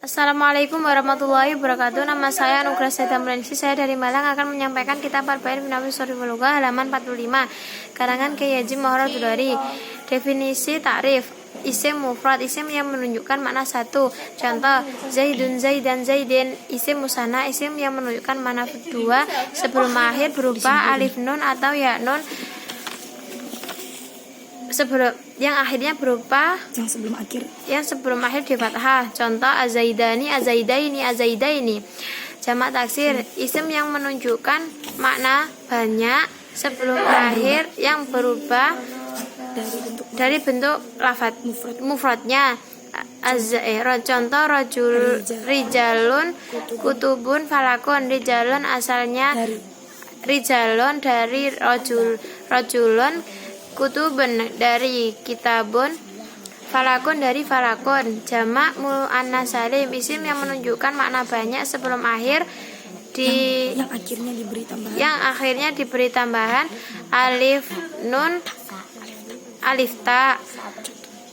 Assalamualaikum warahmatullahi wabarakatuh. Nama saya Anugrah Sedamranisi. Saya dari Malang akan menyampaikan kitab Arba'in Finawi Sorif Lughah halaman 45 karangan Kyai Haji Muharrar Dudari. Definisi takrif isim mufrad, isim yang menunjukkan makna satu. Contoh, Zaidun, Zaidan, Zaidin. Isim musanna, isim yang menunjukkan makna dua sebelum akhir berupa alif nun atau ya nun yang akhirnya berupa yang sebelum akhir di fathah. Contoh, azaidani, azaidaini, azaidaini. Jamak taksir, isim yang menunjukkan makna banyak sebelum akhir yang berubah dari bentuk lafaz mufradnya. Contoh, rijalun, kutubun, falakun. Rijalun asalnya rijalun dari rajulun, kutubun dari kitabun, falakun dari falakun. Jamak muannas salim, isim yang menunjukkan makna banyak sebelum akhir yang akhirnya diberi tambahan alif nun, alif ta.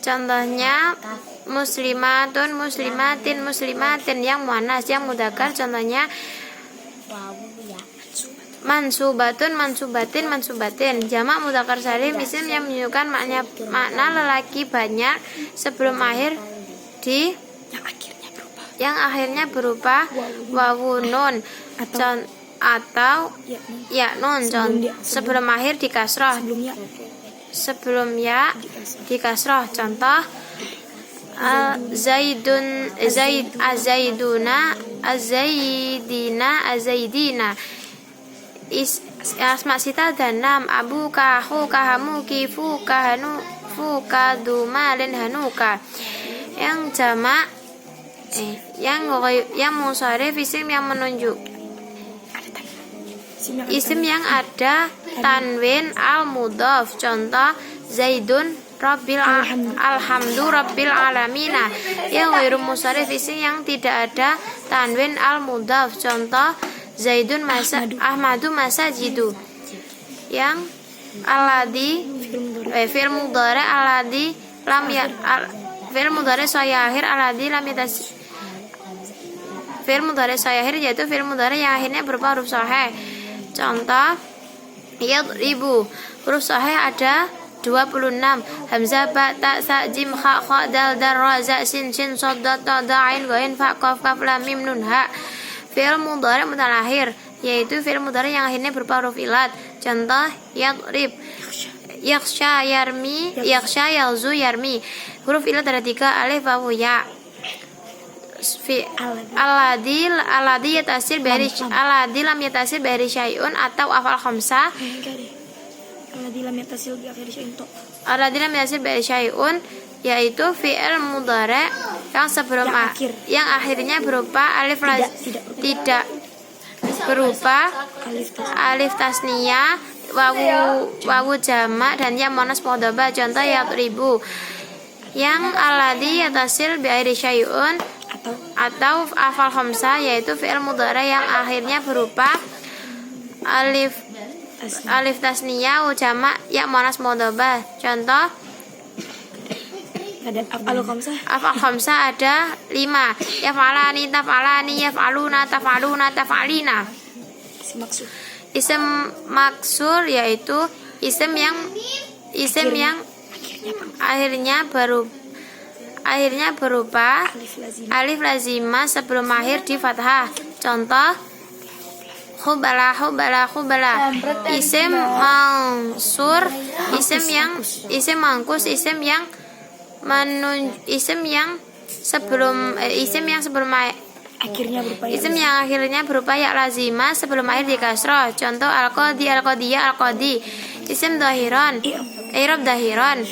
Contohnya muslimatun, muslimatin, muslimatin. Yang muannas, yang mudzakkar contohnya mansubatun, mansubatin, mansubatin. Jamak mudzakkar salim, isim yang menunjukkan makna lelaki banyak sebelum akhir yang akhirnya berupa wawu nun atau ya nun. Sebelum akhir di kasroh, sebelum ya di kasroh. Contoh, zaidun, azaiduna, azaidina, azaidina. Asma sita dan nam, abu kahu kahamu kifu kahanu fuka dumalin hanuka. Yang jamak yang musharif, isim yang menunjuk isim yang ada tanwin al mudhaf. Contoh, zaidun rabbil alhamdu rabbil alamina. Yang ghairu musharif, isim yang tidak ada tanwin al mudhaf. Contoh, zaidun masa ahmadu masajidu. Yang alladhi fi'il mudhari alladhi lam ya fi'il mudhari sahih alladhi lam yatas. Fi'il mudhari sahih yaitu fi'il mudhari yang akhirnya berupa huruf sahih. Contoh, yadribu. Huruf sahih ada 26. Hamzah, ba, ta, sa, jim, kha, dal, ra, za, sin, shad, ta, ain, ghain, fa, qaf, kaf, lam, mim, nun, ha. Fi'il mudhari mutalakhir yaitu fi'il mudhari yang akhirnya berupa huruf ilat. Contoh, yadrib, yakhsha, yarmi, yakhsha, yalzu, yarmi. Huruf ilat ada 3, alif, wawu, ya. Alladhi yatasir bari alladhi lam yatasir bari syai'un atau afal khamsah. Alladhi lam yatasir bari syai'un yaitu fi'il mudhari yang sebelum yang akhirnya berupa alif tidak berupa alif tasniyah, wawu jamak dan ya muannas mudzakkar. Contoh, yadribu. Yang alladhi yatasir bari syai'un atau afal khamsah yaitu fi'il mudhari yang akhirnya berupa alif tasniyah, jamak ya muannas mudzakkar. Contoh, afal khamsah ada 5. Yaf'alani, taf'alani, yaf'aluna, taf'aluna, taf'alina. Isim maksur yaitu isim yang akhirnya berupa alif lazimah sebelum akhir di fathah. Contoh, khubala, khubala, khubala. Isim mansur, isim mangkus, isim yang sebelum isim yang akhirnya berupa ya lazimah sebelum akhir di kasroh. Contoh, al-qadi, al-qadiyah, al-qadi. Isim dhahiron, i'rab dhahiron.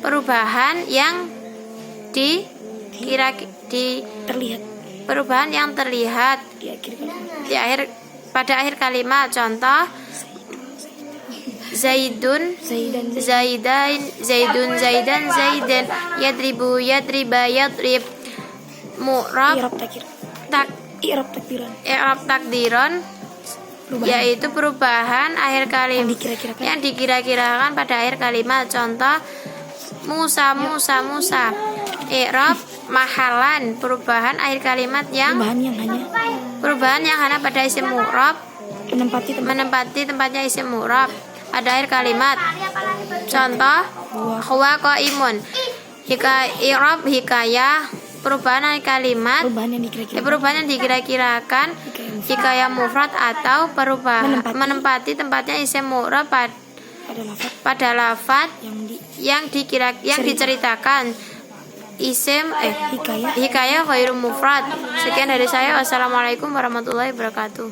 Perubahan yang perubahan yang terlihat pada akhir kalimat. Contoh, zaidun, zaidan, zaidun, zaidan, zaidan. Yadribu, yadriba, yadrib. Mu'rab i'rab takdiron yaitu perubahan akhir kalimat yang dikira-kirakan pada akhir kalimat. Contoh, Musa, Musa, Musa. I'rab mahalan perubahan akhir kalimat yang Perubahan yang hanya pada isim mu'rab menempati tempatnya isim mu'rab pada akhir kalimat. Contoh huwa qaimun. I'rab hikayah perubahan akhir kalimat perubahan yang dikira-kirakan hikayah mufrad atau perubahan menempati tempatnya isim mu'rab pada lafaz yang diceritakan isim hikayah ghairu mufrad. Sekian dari saya. Wassalamualaikum warahmatullahi wabarakatuh.